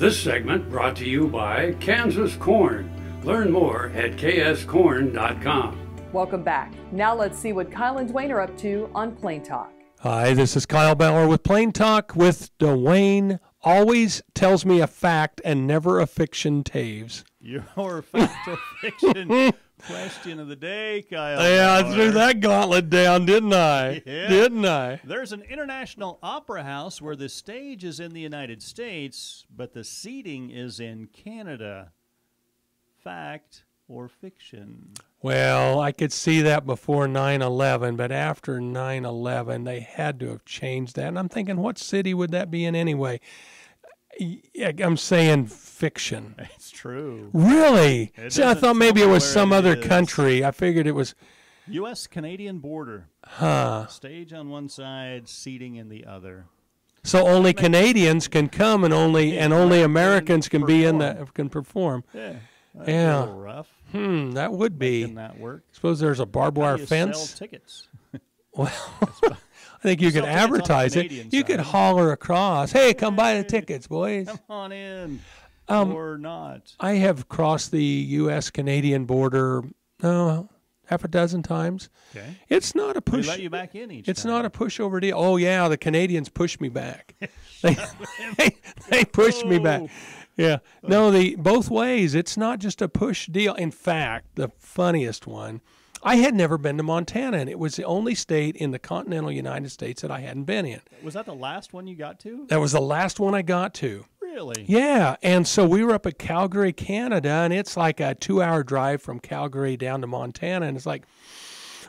This segment brought to you by Kansas Corn. Learn more at kscorn.com. Welcome back. Now let's see what Kyle and Dwayne are up to on Plain Talk. Hi, this is Kyle Bauer with Plain Talk with Dwayne. Always tells me a fact and never a fiction, Taves. Your fact or fiction question of the day, Kyle. Yeah, I Bauer. threw that gauntlet down, didn't I? Yeah. Didn't I? There's an international opera house where the stage is in the United States, but the seating is in Canada. Fact or fiction? Well, I could see that before 9/11, but after 9/11, they had to have changed that. And I'm thinking, what city would that be in anyway? I'm saying fiction. It's true. Really? See, I thought maybe it was some other is. country. I figured it was. U.S.-Canadian border. Huh. Stage on one side, seating in the other. So only Canadians can come, and only Americans can be in the can perform. Yeah. That's Yeah. a little rough. That would be. Making that work. Suppose there's a barbed wire How do you fence. sell tickets? Well, I think you could Sell tickets on the advertise it. Canadian You could side. holler across, "Hey, come buy the tickets, boys." Come on in. Or not. I have crossed the U.S.-Canadian border half a dozen times. Okay. It's not a They push. let you back in each It's time. not a pushover deal. Oh yeah, the Canadians pushed me back. they pushed me back. Yeah. No, both ways. It's not just a push deal. In fact, the funniest one, I had never been to Montana, and it was the only state in the continental United States that I hadn't been in. Was that the last one you got to? That was the last one I got to. Really? Yeah, and so we were up at Calgary, Canada, and it's like a 2-hour drive from Calgary down to Montana, and it's like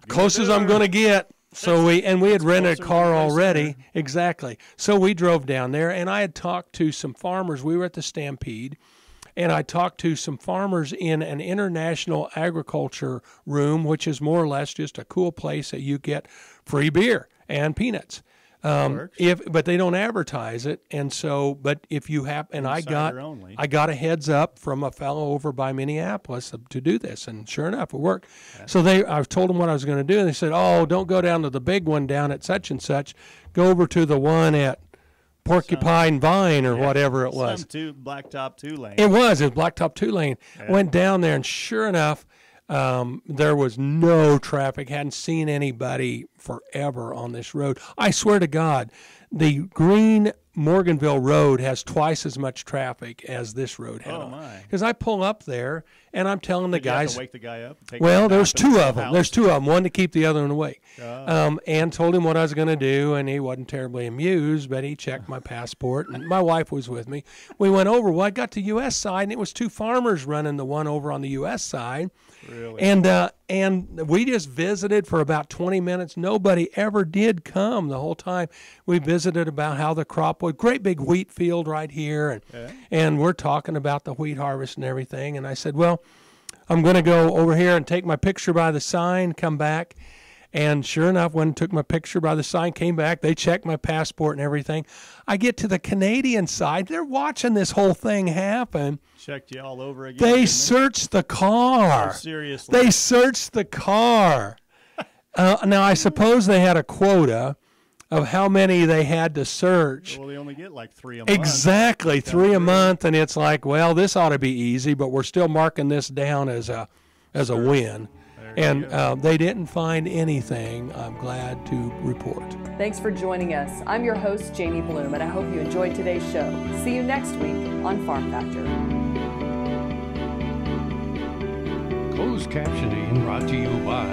close as I'm going to get. So we had rented a car already. Exactly. So we drove down there, and I had talked to some farmers. We were at the Stampede, and I talked to some farmers in an international agriculture room, which is more or less just a cool place that you get free beer and peanuts. But they don't advertise it, and so. But if you have, and I got a heads up from a fellow over by Minneapolis to do this, and sure enough, it worked. Okay. So I told them what I was going to do, and they said, "Oh, don't go down to the big one down at such and such. Go over to the one at Porcupine Vine or whatever it was." Blacktop 2-lane. It was Blacktop 2-lane. Yeah. Went down there, and sure enough. There was no traffic. Hadn't seen anybody forever on this road. I swear to God, the Green Morganville Road has twice as much traffic as this road had. Oh my! Because I pull up there and I'm telling the Did you guys. have to wake the guy up? Well, there's two of them. There's two of them. One to keep the other one awake. And told him what I was going to do, and he wasn't terribly amused, but he checked my passport, and my wife was with me. We went over. Well, I got to U.S. side, and it was two farmers running the one over on the U.S. side. Really? And we just visited for about 20 minutes. Nobody ever did come the whole time. We visited about how the crop was. Great big wheat field right here, and we're talking about the wheat harvest and everything. And I said, well, I'm going to go over here and take my picture by the sign, come back. And sure enough, when I took my picture by the sign, came back, they checked my passport and everything. I get to the Canadian side. They're watching this whole thing happen. Checked you all over again. They searched the car. Oh, seriously? They searched the car. Now, I suppose they had a quota of how many they had to search. Well, they only get like 3 a month. Exactly, 3 a month. And it's like, well, this ought to be easy, but we're still marking this down as a win. And they didn't find anything, I'm glad to report. Thanks for joining us. I'm your host, Jamie Bloom, and I hope you enjoyed today's show. See you next week on Farm Factor. Closed captioning brought to you by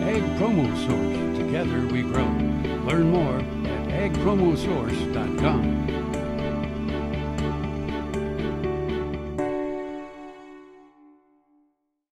Ag Promo Source. Together we grow. Learn more at agpromosource.com.